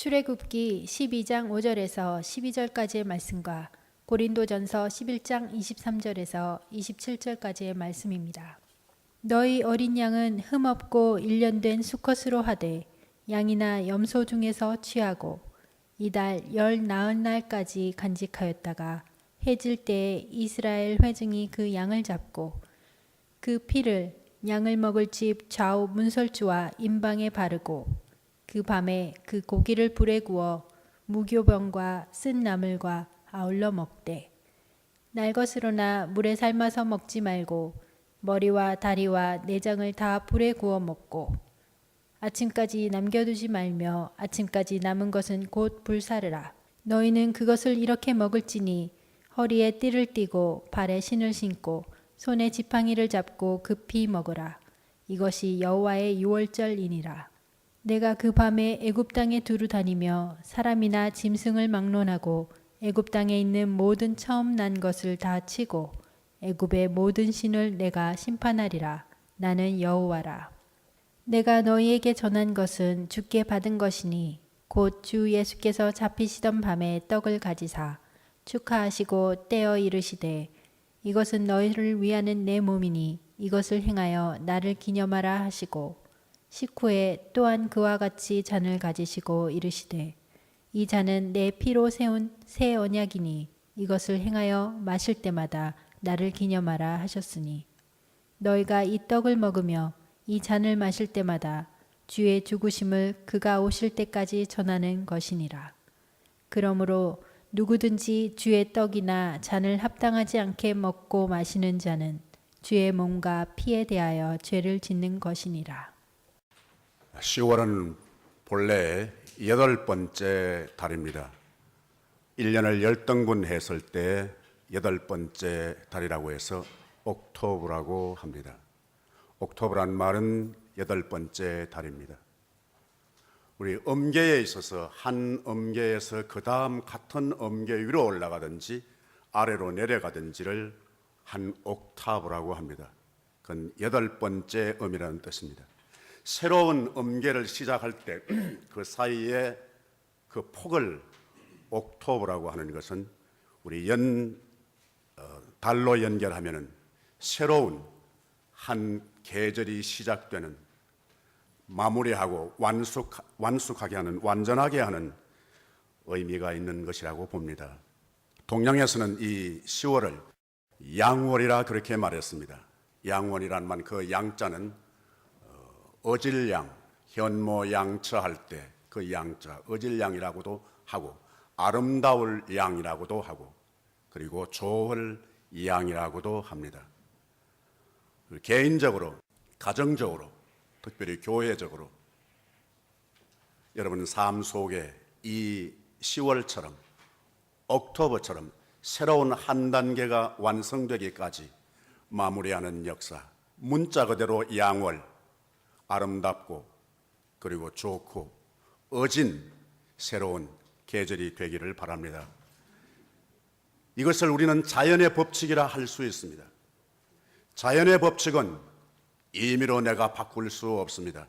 출애굽기 12장 5절에서 12절까지의 말씀과 고린도전서 11장 23절에서 27절까지의 말씀입니다. 너희 어린 양은 흠없고 일련된 수컷으로 하되 양이나 염소 중에서 취하고 이달 열 나흔 날까지 간직하였다가 해질 때에 이스라엘 회중이 그 양을 잡고 그 피를 양을 먹을 집 좌우 문설주와 임방에 바르고 그 밤에 그 고기를 불에 구워 무교병과 쓴 나물과 아울러 먹되 날것으로나 물에 삶아서 먹지 말고 머리와 다리와 내장을 다 불에 구워 먹고 아침까지 남겨두지 말며 아침까지 남은 것은 곧 불사르라. 너희는 그것을 이렇게 먹을지니 허리에 띠를 띠고 발에 신을 신고 손에 지팡이를 잡고 급히 먹으라. 이것이 여호와의 유월절이니라. 내가 그 밤에 애굽 땅에 두루 다니며 사람이나 짐승을 막론하고 애굽 땅에 있는 모든 처음 난 것을 다 치고 애굽의 모든 신을 내가 심판하리라. 나는 여호와라. 내가 너희에게 전한 것은 주께 받은 것이니 곧 주 예수께서 잡히시던 밤에 떡을 가지사 축하하시고 떼어 이르시되 이것은 너희를 위하는 내 몸이니 이것을 행하여 나를 기념하라 하시고 식후에 또한 그와 같이 잔을 가지시고 이르시되 이 잔은 내 피로 세운 새 언약이니 이것을 행하여 마실 때마다 나를 기념하라 하셨으니 너희가 이 떡을 먹으며 이 잔을 마실 때마다 주의 죽으심을 그가 오실 때까지 전하는 것이니라. 그러므로 누구든지 주의 떡이나 잔을 합당하지 않게 먹고 마시는 자는 주의 몸과 피에 대하여 죄를 짓는 것이니라. 10월은 본래 8번째 달입니다. 1년을 10등분 했을 때 8번째 달이라고 해서 옥토브라고 합니다. 옥토브란 말은 8번째 달입니다. 우리 음계에 있어서 한 음계에서 그 다음 같은 음계 위로 올라가든지 아래로 내려가든지를 한 옥타브라고 합니다. 그건 8번째 음이라는 뜻입니다. 새로운 음계를 시작할 때 그 사이에 그 폭을 옥토브라고 하는 것은 우리 달로 연결하면은 새로운 한 계절이 시작되는 마무리하고 완숙하게 하는 완전하게 하는 의미가 있는 것이라고 봅니다. 동양에서는 이 10월을 양월이라 그렇게 말했습니다. 양월이란 말 그 양자는 어질양, 현모양처 할 때 그 양자 어질양이라고도 하고 아름다울 양이라고도 하고 그리고 좋을 양이라고도 합니다. 개인적으로, 가정적으로, 특별히 교회적으로 여러분 삶 속에 이 10월처럼 옥토버처럼 새로운 한 단계가 완성되기까지 마무리하는 역사, 문자 그대로 양월, 아름답고 그리고 좋고 어진 새로운 계절이 되기를 바랍니다. 이것을 우리는 자연의 법칙이라 할 수 있습니다. 자연의 법칙은 임의로 내가 바꿀 수 없습니다.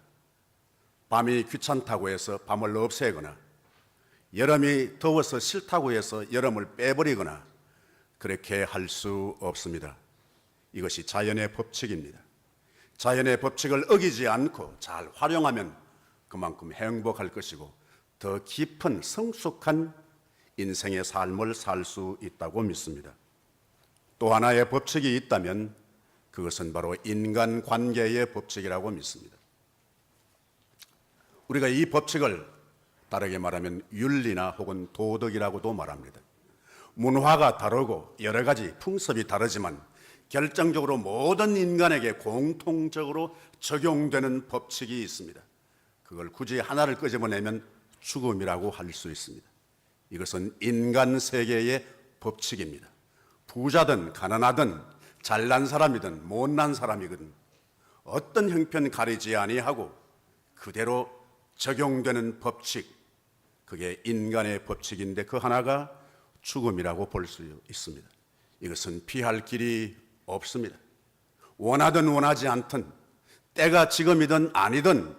밤이 귀찮다고 해서 밤을 없애거나 여름이 더워서 싫다고 해서 여름을 빼버리거나 그렇게 할 수 없습니다. 이것이 자연의 법칙입니다. 자연의 법칙을 어기지 않고 잘 활용하면 그만큼 행복할 것이고 더 깊은 성숙한 인생의 삶을 살 수 있다고 믿습니다. 또 하나의 법칙이 있다면 그것은 바로 인간관계의 법칙이라고 믿습니다. 우리가 이 법칙을 다르게 말하면 윤리나 혹은 도덕이라고도 말합니다. 문화가 다르고 여러 가지 풍습이 다르지만 결정적으로 모든 인간에게 공통적으로 적용되는 법칙이 있습니다. 그걸 굳이 하나를 끄집어내면 죽음이라고 할 수 있습니다. 이것은 인간 세계의 법칙입니다. 부자든 가난하든 잘난 사람이든 못난 사람이든 어떤 형편 가리지 아니하고 그대로 적용되는 법칙, 그게 인간의 법칙인데 그 하나가 죽음이라고 볼 수 있습니다. 이것은 피할 길이 없습니다. 원하든 원하지 않든 때가 지금이든 아니든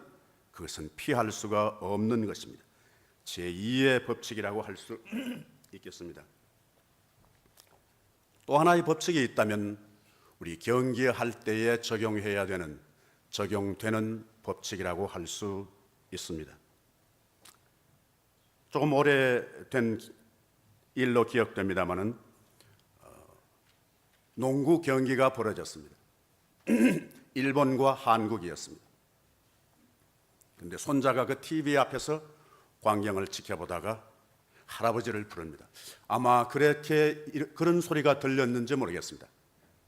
그것은 피할 수가 없는 것입니다. 제2의 법칙이라고 할 수 있겠습니다. 또 하나의 법칙이 있다면 우리 경기할 때에 적용되는 법칙이라고 할 수 있습니다. 조금 오래된 일로 기억됩니다마는 농구 경기가 벌어졌습니다. 일본과 한국이었습니다. 그런데 손자가 그 TV 앞에서 광경을 지켜보다가 할아버지를 부릅니다. 아마 그런 소리가 들렸는지 모르겠습니다.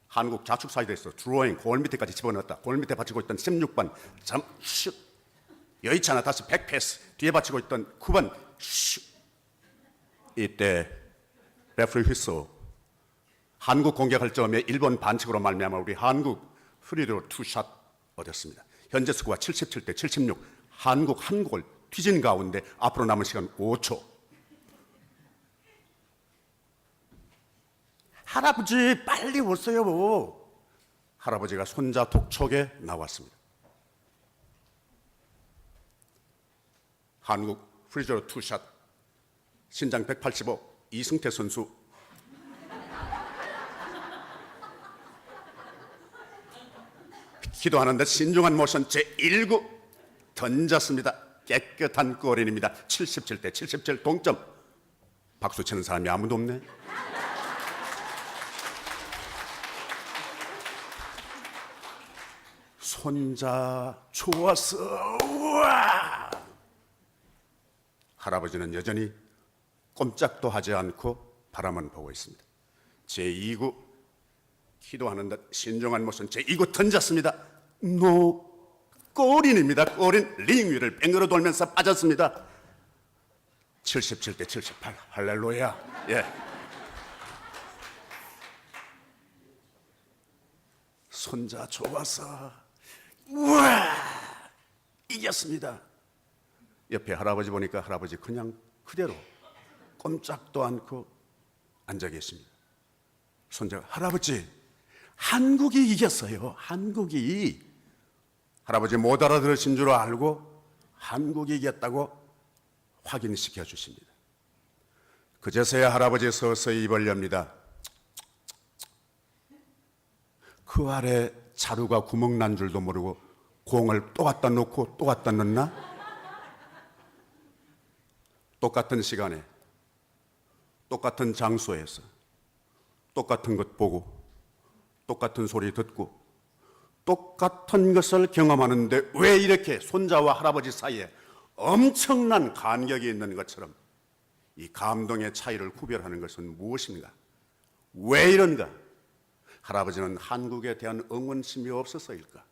한국 자축 사이드에서 드로잉 골 밑에까지 집어넣었다. 골 밑에 받치고 있던 16번 슛. 여의치 않아 다시 백패스. 뒤에 받치고 있던 9번 슛. 이때 레프리 휘슬. 한국 공격할 점에 일본 반칙으로 말미암아 우리 한국 프리로 투샷 얻었습니다. 현재 스코어 77대 76. 한국 한 골 뒤진 가운데 앞으로 남은 시간 5초. 할아버지 빨리 오세요. 할아버지가 손자 독촉에 나왔습니다. 한국 프리저로 투샷 신장 185 이승태 선수 기도하는데 신중한 모션 제1구 던졌습니다. 깨끗한 골인입니다. 77대 77 동점. 박수 치는 사람이 아무도 없네. 손자 좋았어. 우와! 할아버지는 여전히 꼼짝도 하지 않고 바라만 보고 있습니다. 제2구 기도하는 듯 신중한 모습 제2구 던졌습니다. 노 골인입니다. 골인 링 위를 뺑으로 돌면서 빠졌습니다. 77대 78 할렐루야. 예. 손자 좋았어. 우와! 이겼습니다. 옆에 할아버지 보니까 할아버지 그냥 그대로 꼼짝도 않고 앉아 계십니다. 손자가 할아버지 한국이 이겼어요. 한국이. 할아버지 못 알아들으신 줄 알고 한국이 이겼다고 확인시켜 주십니다. 그제서야 할아버지 서서히 입을 엽니다. 그 아래 자루가 구멍 난 줄도 모르고 공을 또 갖다 놓고 또 갖다 넣나? 똑같은 시간에 똑같은 장소에서 똑같은 것 보고 똑같은 소리 듣고 똑같은 것을 경험하는데 왜 이렇게 손자와 할아버지 사이에 엄청난 간격이 있는 것처럼 이 감동의 차이를 구별하는 것은 무엇인가? 왜 이런가? 할아버지는 한국에 대한 응원심이 없어서일까?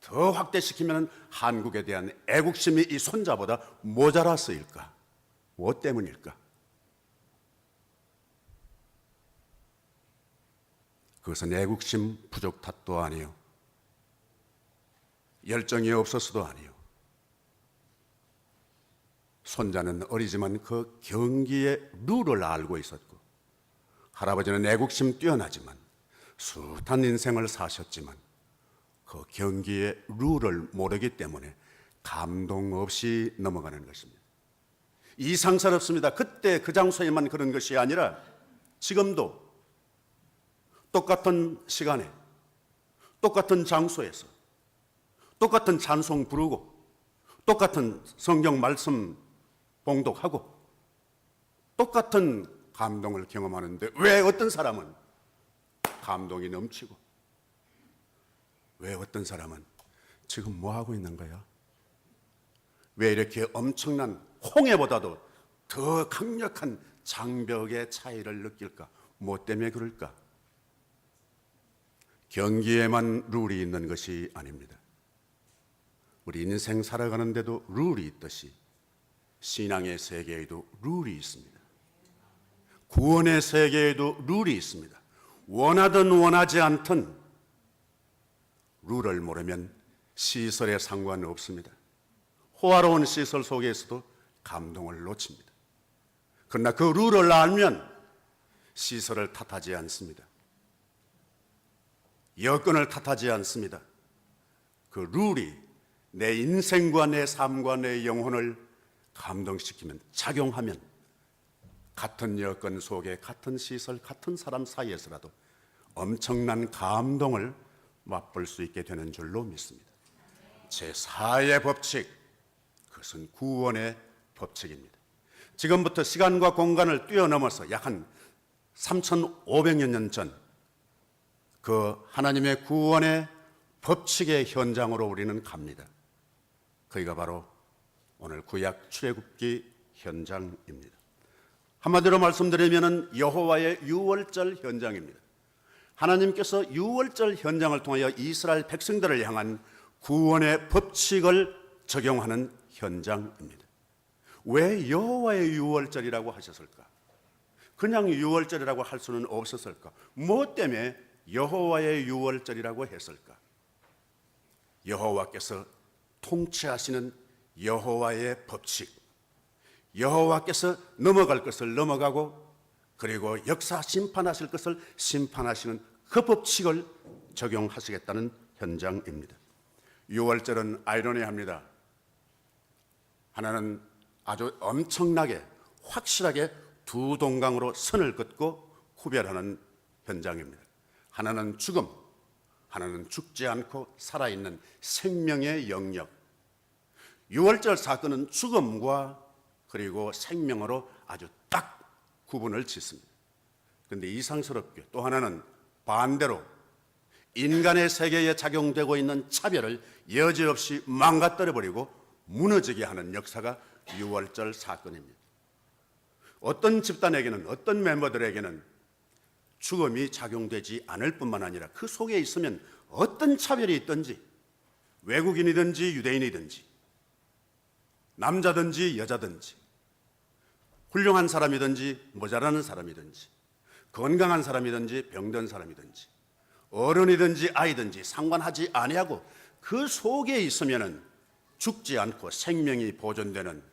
더 확대시키면 한국에 대한 애국심이 이 손자보다 모자라서일까? 무엇 때문일까? 그것은 애국심 부족 탓도 아니요. 열정이 없어서도 아니요. 손자는 어리지만 그 경기의 룰을 알고 있었고 할아버지는 애국심 뛰어나지만 숱한 인생을 사셨지만 그 경기의 룰을 모르기 때문에 감동 없이 넘어가는 것입니다. 이상스럽습니다. 그때 그 장소에만 그런 것이 아니라 지금도 똑같은 시간에 똑같은 장소에서 똑같은 찬송 부르고 똑같은 성경 말씀 봉독하고 똑같은 감동을 경험하는데 왜 어떤 사람은 감동이 넘치고 왜 어떤 사람은 지금 뭐 하고 있는 거야? 왜 이렇게 엄청난 홍해보다도 더 강력한 장벽의 차이를 느낄까? 뭐 때문에 그럴까? 경기에만 룰이 있는 것이 아닙니다. 우리 인생 살아가는데도 룰이 있듯이 신앙의 세계에도 룰이 있습니다. 구원의 세계에도 룰이 있습니다. 원하든 원하지 않든 룰을 모르면 시설에 상관없습니다. 호화로운 시설 속에서도 감동을 놓칩니다. 그러나 그 룰을 알면 시설을 탓하지 않습니다. 여건을 탓하지 않습니다. 그 룰이 내 인생과 내 삶과 내 영혼을 감동시키면, 작용하면 같은 여건 속에 같은 시설, 같은 사람 사이에서라도 엄청난 감동을 맛볼 수 있게 되는 줄로 믿습니다. 제4의 법칙, 그것은 구원의 법칙입니다. 지금부터 시간과 공간을 뛰어넘어서 약 한 3,500여 년 전 그 하나님의 구원의 법칙의 현장으로 우리는 갑니다. 그이가 바로 오늘 구약 출애굽기 현장입니다. 한마디로 말씀드리면 여호와의 유월절 현장입니다. 하나님께서 유월절 현장을 통하여 이스라엘 백성들을 향한 구원의 법칙을 적용하는 현장입니다. 왜 여호와의 유월절이라고 하셨을까? 그냥 유월절이라고 할 수는 없었을까? 무엇 때문에 여호와의 유월절이라고 했을까? 여호와께서 통치하시는 여호와의 법칙, 여호와께서 넘어갈 것을 넘어가고 그리고 역사 심판하실 것을 심판하시는 그 법칙을 적용하시겠다는 현장입니다. 유월절은 아이러니합니다. 하나는 아주 엄청나게 확실하게 두 동강으로 선을 긋고 구별하는 현장입니다. 하나는 죽음, 하나는 죽지 않고 살아있는 생명의 영역. 유월절 사건은 죽음과 그리고 생명으로 아주 딱 구분을 짓습니다. 그런데 이상스럽게 또 하나는 반대로 인간의 세계에 작용되고 있는 차별을 여지없이 망가뜨려버리고 무너지게 하는 역사가 유월절 사건입니다. 어떤 집단에게는, 어떤 멤버들에게는 죽음이 작용되지 않을 뿐만 아니라 그 속에 있으면 어떤 차별이 있든지, 외국인이든지 유대인이든지 남자든지 여자든지 훌륭한 사람이든지 모자라는 사람이든지 건강한 사람이든지 병든 사람이든지 어른이든지 아이든지 상관하지 아니하고 그 속에 있으면은 죽지 않고 생명이 보존되는,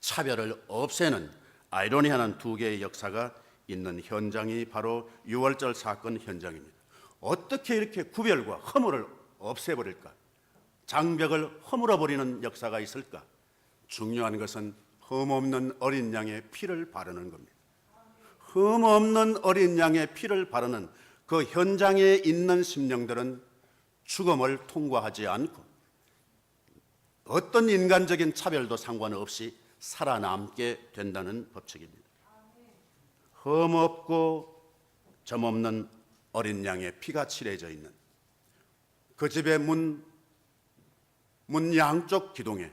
차별을 없애는 아이러니한 두 개의 역사가 있는 현장이 바로 유월절 사건 현장입니다. 어떻게 이렇게 구별과 허물을 없애버릴까? 장벽을 허물어버리는 역사가 있을까? 중요한 것은 흠없는 어린 양의 피를 바르는 겁니다. 흠없는 어린 양의 피를 바르는 그 현장에 있는 심령들은 죽음을 통과하지 않고 어떤 인간적인 차별도 상관없이 살아남게 된다는 법칙입니다. 흠없고 점없는 어린 양의 피가 칠해져 있는 그 집의 문 양쪽 기둥에,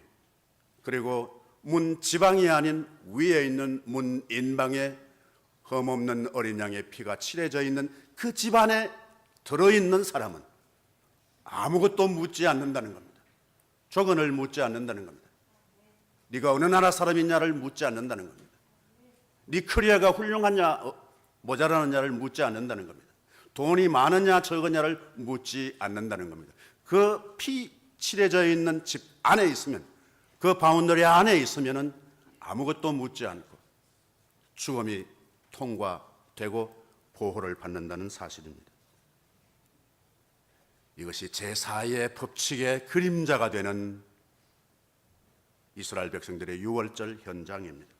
그리고 문 지방이 아닌 위에 있는 문 인방에 흠없는 어린 양의 피가 칠해져 있는 그 집안에 들어있는 사람은 아무것도 묻지 않는다는 겁니다. 조건을 묻지 않는다는 겁니다. 네가 어느 나라 사람이냐를 묻지 않는다는 겁니다. 네 커리어가 훌륭하냐 모자라느냐를 묻지 않는다는 겁니다. 돈이 많으냐 적으냐를 묻지 않는다는 겁니다. 그 피 칠해져 있는 집 안에 있으면, 그 바운더리 안에 있으면은 아무것도 묻지 않고 죽음이 통과되고 보호를 받는다는 사실입니다. 이것이 제4의 법칙의 그림자가 되는 이스라엘 백성들의 유월절 현장입니다.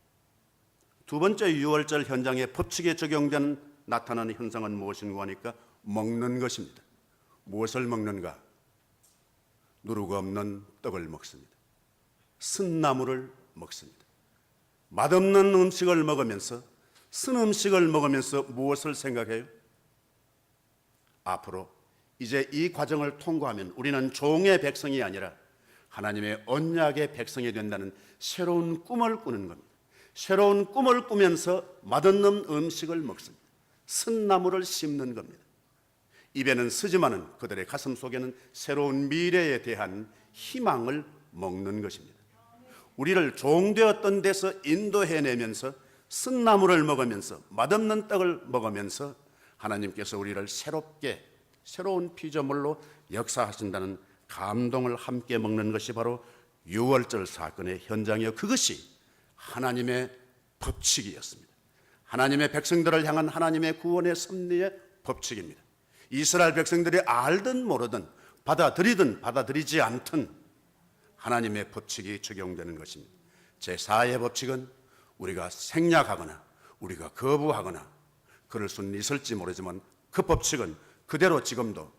두 번째 유월절 현장의 법칙에 적용되는 나타나는 현상은 무엇인가 하니까 먹는 것입니다. 무엇을 먹는가? 누룩 없는 떡을 먹습니다. 쓴나물을 먹습니다. 맛없는 음식을 먹으면서, 쓴 음식을 먹으면서 무엇을 생각해요? 앞으로 이제 이 과정을 통과하면 우리는 종의 백성이 아니라 하나님의 언약의 백성이 된다는 새로운 꿈을 꾸는 겁니다. 새로운 꿈을 꾸면서 맛없는 음식을 먹습니다. 쓴나물을 씹는 겁니다. 입에는 쓰지만은 그들의 가슴 속에는 새로운 미래에 대한 희망을 먹는 것입니다. 우리를 종되었던 데서 인도해내면서 쓴나물을 먹으면서 맛없는 떡을 먹으면서 하나님께서 우리를 새롭게 새로운 피조물로 역사하신다는 감동을 함께 먹는 것이 바로 유월절 사건의 현장이요, 그것이 하나님의 법칙이었습니다. 하나님의 백성들을 향한 하나님의 구원의 섭리의 법칙입니다. 이스라엘 백성들이 알든 모르든 받아들이든 받아들이지 않든 하나님의 법칙이 적용되는 것입니다. 제4의 법칙은 우리가 생략하거나 우리가 거부하거나 그럴 수는 있을지 모르지만 그 법칙은 그대로 지금도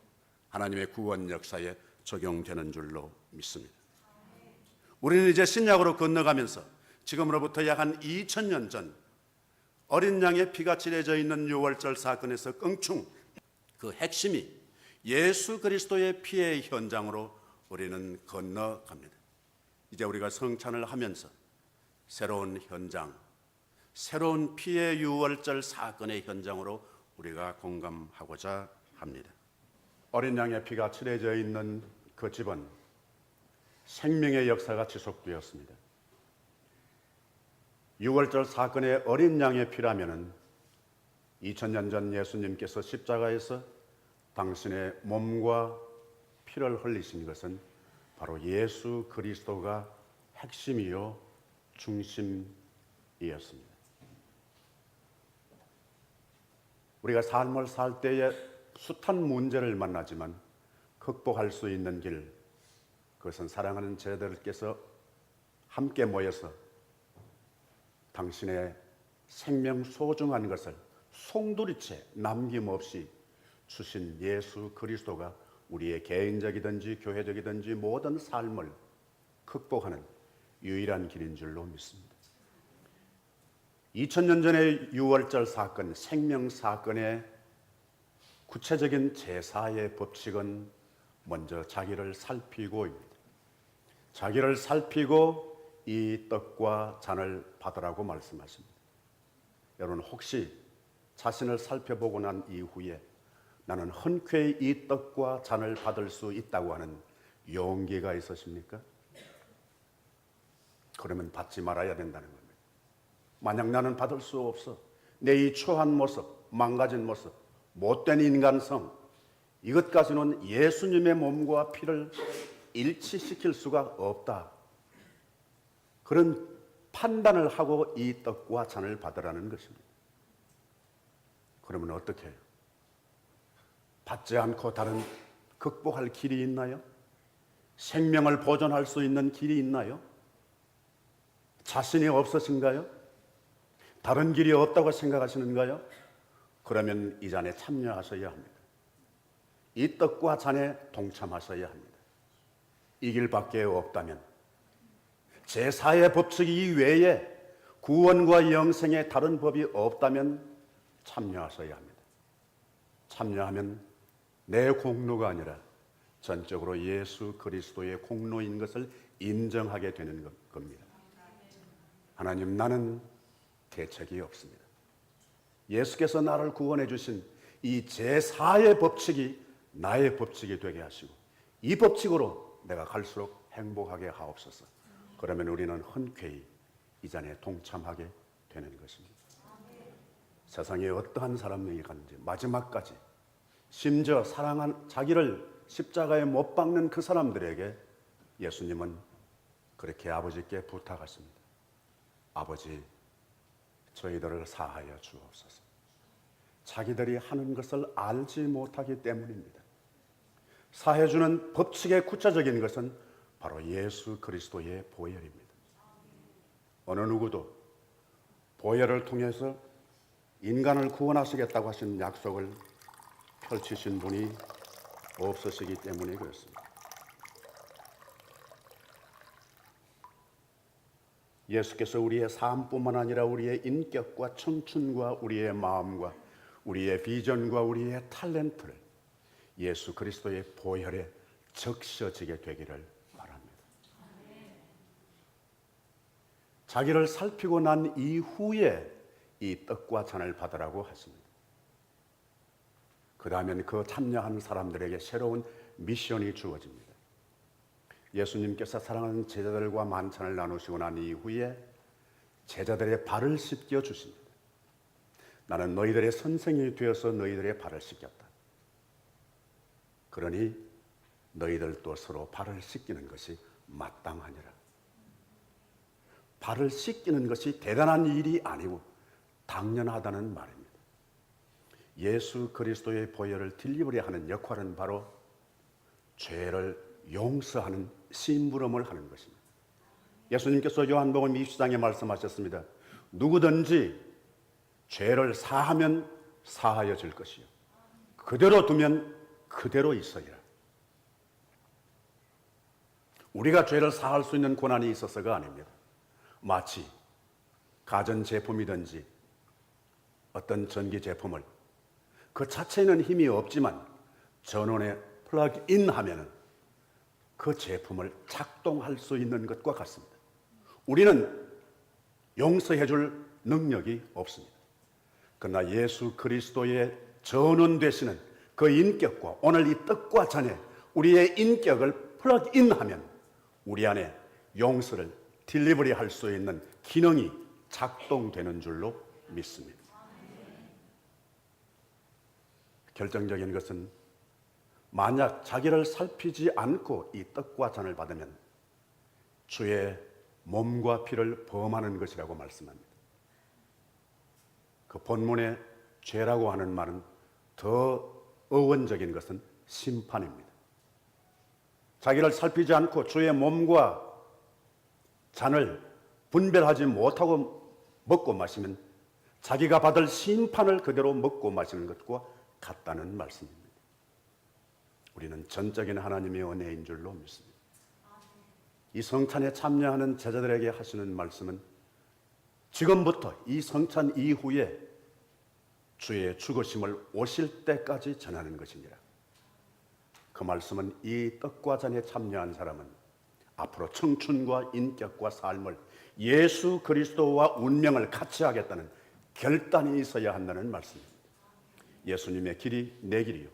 하나님의 구원 역사에 적용되는 줄로 믿습니다. 우리는 이제 신약으로 건너가면서 지금으로부터 약 한 2000년 전 어린 양의 피가 칠해져 있는 유월절 사건에서 껑충 그 핵심이 예수 그리스도의 피의 현장으로 우리는 건너갑니다. 이제 우리가 성찬을 하면서 새로운 현장, 새로운 피의 유월절 사건의 현장으로 우리가 공감하고자 합니다. 어린 양의 피가 칠해져 있는 그 집은 생명의 역사가 지속되었습니다. 유월절 사건의 어린 양의 피라면은 2000년 전 예수님께서 십자가에서 당신의 몸과 피를 흘리신 것은 바로 예수 그리스도가 핵심이요 중심이었습니다. 우리가 삶을 살 때에 숱한 문제를 만나지만 극복할 수 있는 길, 그것은 사랑하는 제자들께서 함께 모여서 당신의 생명 소중한 것을 송두리째 남김없이 주신 예수 그리스도가 우리의 개인적이든지 교회적이든지 모든 삶을 극복하는 유일한 길인 줄로 믿습니다. 2000년 전의 유월절 사건, 생명 사건의 구체적인 제사의 법칙은 먼저 자기를 살피고입니다. 자기를 살피고 이 떡과 잔을 받으라고 말씀하십니다. 여러분 혹시 자신을 살펴보고 난 이후에 나는 흔쾌히 이 떡과 잔을 받을 수 있다고 하는 용기가 있으십니까? 그러면 받지 말아야 된다는 겁니다. 만약 나는 받을 수 없어, 내 이 초한 모습, 망가진 모습, 못된 인간성, 이것까지는 예수님의 몸과 피를 일치시킬 수가 없다. 그런 판단을 하고 이 떡과 잔을 받으라는 것입니다. 그러면 어떻게 해요? 받지 않고 다른 극복할 길이 있나요? 생명을 보존할 수 있는 길이 있나요? 자신이 없으신가요? 다른 길이 없다고 생각하시는가요? 그러면 이 잔에 참여하셔야 합니다. 이 떡과 잔에 동참하셔야 합니다. 이 길밖에 없다면 제4의 법칙 이외에 구원과 영생의 다른 법이 없다면 참여하셔야 합니다. 참여하면 내 공로가 아니라 전적으로 예수 그리스도의 공로인 것을 인정하게 되는 겁니다. 하나님, 나는 대책이 없습니다. 예수께서 나를 구원해 주신 이 제4의 법칙이 나의 법칙이 되게 하시고 이 법칙으로 내가 갈수록 행복하게 하옵소서. 그러면 우리는 흔쾌히 이 잔에 동참하게 되는 것입니다. 세상에 어떠한 사람이 갔는지 마지막까지 심지어 사랑한 자기를 십자가에 못 박는 그 사람들에게 예수님은 그렇게 아버지께 부탁하십니다. 아버지, 저희들을 사하여 주옵소서. 자기들이 하는 것을 알지 못하기 때문입니다. 사해주는 법칙의 구체적인 것은 바로 예수 그리스도의 보혈입니다. 어느 누구도 보혈을 통해서 인간을 구원하시겠다고 하신 약속을 펼치신 분이 없으시기 때문에 그렇습니다. 예수께서 우리의 삶뿐만 아니라 우리의 인격과 청춘과 우리의 마음과 우리의 비전과 우리의 탤런트를 예수 그리스도의 보혈에 적셔지게 되기를 바랍니다. 자기를 살피고 난 이후에 이 떡과 잔을 받으라고 하십니다. 그 다음엔 그 참여하는 사람들에게 새로운 미션이 주어집니다. 예수님께서 사랑하는 제자들과 만찬을 나누시고 난 이후에 제자들의 발을 씻겨 주십니다. 나는 너희들의 선생이 되어서 너희들의 발을 씻겼다. 그러니 너희들도 서로 발을 씻기는 것이 마땅하니라. 발을 씻기는 것이 대단한 일이 아니고 당연하다는 말입니다. 예수 그리스도의 보혈을 딜리버리 하는 역할은 바로 죄를 용서하는 심부름을 하는 것입니다. 예수님께서 요한복음 20장에 말씀하셨습니다. 누구든지 죄를 사하면 사하여질 것이요 그대로 두면 그대로 있으리라. 우리가 죄를 사할 수 있는 권한이 있어서가 아닙니다. 마치 가전제품이든지 어떤 전기제품을 그 자체에는 힘이 없지만 전원에 플러그인 하면은 그 제품을 작동할 수 있는 것과 같습니다. 우리는 용서해 줄 능력이 없습니다. 그러나 예수 그리스도의 전원 되시는 그 인격과 오늘 이 떡과 잔에 우리의 인격을 플러그인 하면 우리 안에 용서를 딜리버리 할 수 있는 기능이 작동되는 줄로 믿습니다. 결정적인 것은 만약 자기를 살피지 않고 이 떡과 잔을 받으면 주의 몸과 피를 범하는 것이라고 말씀합니다. 그 본문의 죄라고 하는 말은 더 어원적인 것은 심판입니다. 자기를 살피지 않고 주의 몸과 잔을 분별하지 못하고 먹고 마시면 자기가 받을 심판을 그대로 먹고 마시는 것과 같다는 말씀입니다. 우리는 전적인 하나님의 은혜인 줄로 믿습니다. 이 성찬에 참여하는 제자들에게 하시는 말씀은 지금부터 이 성찬 이후에 주의 죽으심을 오실 때까지 전하는 것이니라. 그 말씀은 이 떡과 잔에 참여한 사람은 앞으로 청춘과 인격과 삶을 예수 그리스도와 운명을 같이 하겠다는 결단이 있어야 한다는 말씀입니다. 예수님의 길이 내 길이요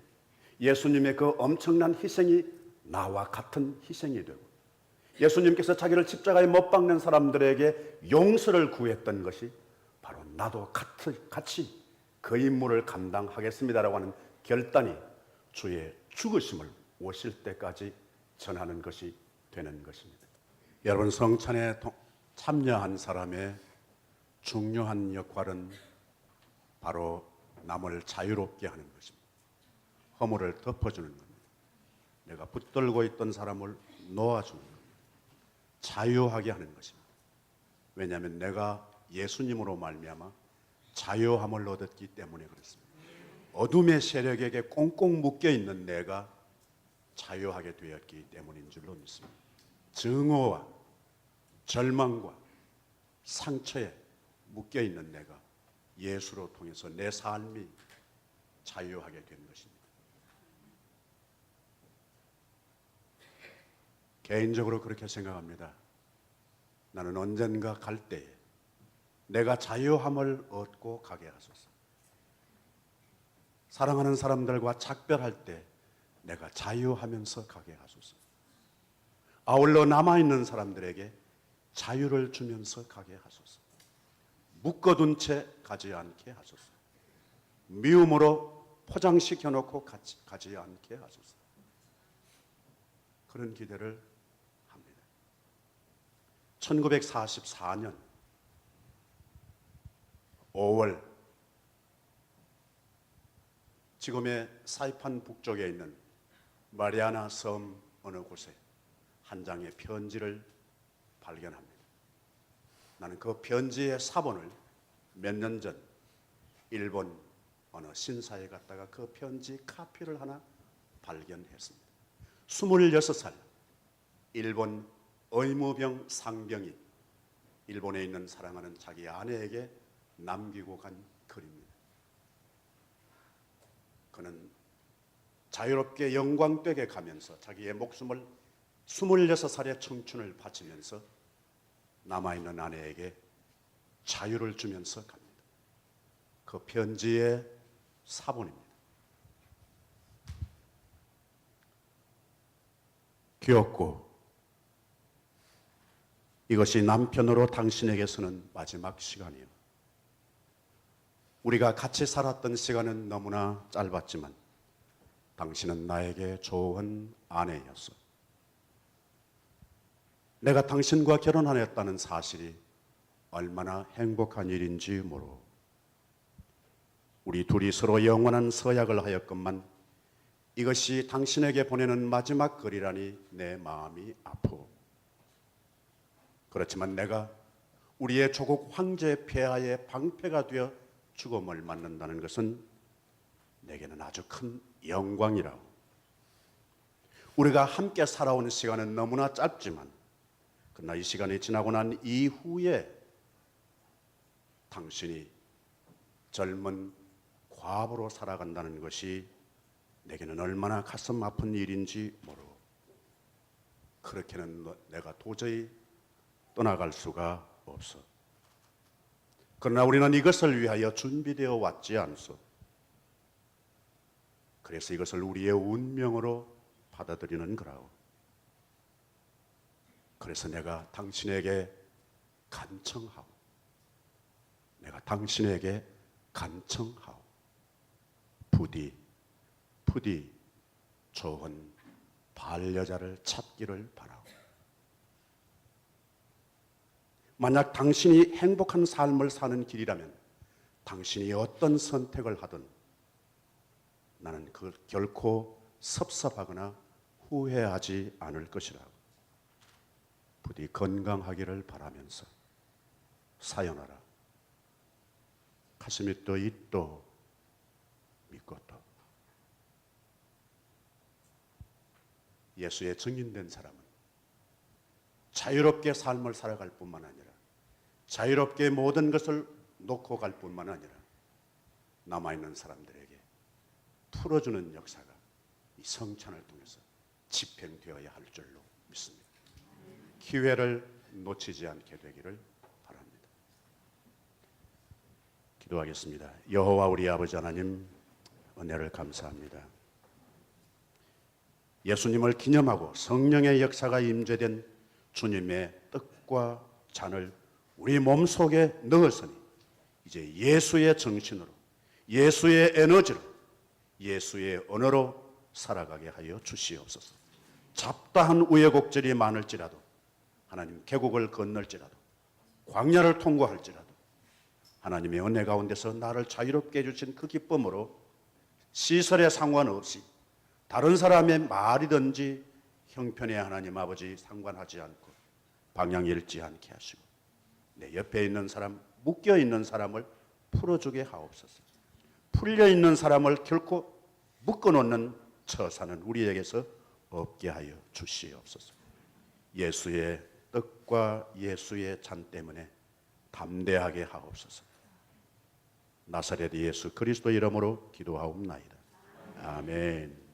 예수님의 그 엄청난 희생이 나와 같은 희생이 되고 예수님께서 자기를 십자가에 못 박는 사람들에게 용서를 구했던 것이 바로 나도 같이 그 임무를 감당하겠습니다라고 하는 결단이 주의 죽으심을 오실 때까지 전하는 것이 되는 것입니다. 여러분, 성찬에 참여한 사람의 중요한 역할은 바로 남을 자유롭게 하는 것입니다. 허물을 덮어주는 겁니다. 내가 붙들고 있던 사람을 놓아주는 겁니다. 자유하게 하는 것입니다. 왜냐하면 내가 예수님으로 말미암아 자유함을 얻었기 때문에 그렇습니다. 어둠의 세력에게 꽁꽁 묶여있는 내가 자유하게 되었기 때문인 줄로 믿습니다. 증오와 절망과 상처에 묶여있는 내가 예수로 통해서 내 삶이 자유하게 된 것입니다. 개인적으로 그렇게 생각합니다. 나는 언젠가 갈 때에 내가 자유함을 얻고 가게 하소서. 사랑하는 사람들과 작별할 때 내가 자유하면서 가게 하소서. 아울러 남아있는 사람들에게 자유를 주면서 가게 하소서. 묶어둔 채 가지 않게 하소서. 미움으로 포장시켜 놓고 가지 않게 하소서. 그런 기대를 합니다. 1944년 5월 지금의 사이판 북쪽에 있는 마리아나 섬 어느 곳에 한 장의 편지를 발견합니다. 나는 그 편지의 사본을 몇 년 전 일본 어느 신사에 갔다가 그 편지 카피를 하나 발견했습니다. 26살 일본 의무병 상병이 일본에 있는 사랑하는 자기 아내에게 남기고 간 글입니다. 그는 자유롭게 영광되게 가면서 자기의 목숨을 26살의 청춘을 바치면서 남아있는 아내에게 자유를 주면서 갑니다. 그 편지의 사본입니다. 귀엽고 이것이 남편으로 당신에게서는 마지막 시간이요. 우리가 같이 살았던 시간은 너무나 짧았지만 당신은 나에게 좋은 아내였어. 내가 당신과 결혼하였다는 사실이 얼마나 행복한 일인지 모르고 우리 둘이 서로 영원한 서약을 하였건만 이것이 당신에게 보내는 마지막 글이라니 내 마음이 아프고 그렇지만 내가 우리의 조국 황제 폐하의 방패가 되어 죽음을 맞는다는 것은 내게는 아주 큰 영광이라고. 우리가 함께 살아온 시간은 너무나 짧지만 그러나 이 시간이 지나고 난 이후에 당신이 젊은 과부로 살아간다는 것이 내게는 얼마나 가슴 아픈 일인지 모르고, 그렇게는 내가 도저히 떠나갈 수가 없어. 그러나 우리는 이것을 위하여 준비되어 왔지 않소. 그래서 이것을 우리의 운명으로 받아들이는 거라고. 그래서 내가 당신에게 간청하오. 내가 당신에게 간청하오. 부디 좋은 반려자를 찾기를 바라오. 만약 당신이 행복한 삶을 사는 길이라면 당신이 어떤 선택을 하든 나는 그걸 결코 섭섭하거나 후회하지 않을 것이라고. 부디 건강하기를 바라면서 사연하라. 가슴이 또 있도 믿고 또. 예수의 증인된 사람은 자유롭게 삶을 살아갈 뿐만 아니라 자유롭게 모든 것을 놓고 갈 뿐만 아니라 남아있는 사람들에게 풀어주는 역사가 이 성찬을 통해서 집행되어야 할 줄로 믿습니다. 기회를 놓치지 않게 되기를 바랍니다. 기도하겠습니다. 여호와 우리 아버지 하나님, 은혜를 감사합니다. 예수님을 기념하고 성령의 역사가 임재된 주님의 떡과 잔을 우리 몸속에 넣었으니 이제 예수의 정신으로, 예수의 에너지로, 예수의 언어로 살아가게 하여 주시옵소서. 잡다한 우여곡절이 많을지라도, 하나님 계곡을 건널지라도, 광야를 통과할지라도 하나님의 은혜 가운데서 나를 자유롭게 해주신 그 기쁨으로 시설에 상관없이 다른 사람의 말이든지 형편에 하나님 아버지 상관하지 않고 방향 잃지 않게 하시고 내 옆에 있는 사람, 묶여 있는 사람을 풀어주게 하옵소서. 풀려 있는 사람을 결코 묶어놓는 처사는 우리에게서 없게 하여 주시옵소서. 예수의 떡과 예수의 잔 때문에 담대하게 하옵소서. 나사렛 예수 그리스도 이름으로 기도하옵나이다. 아멘.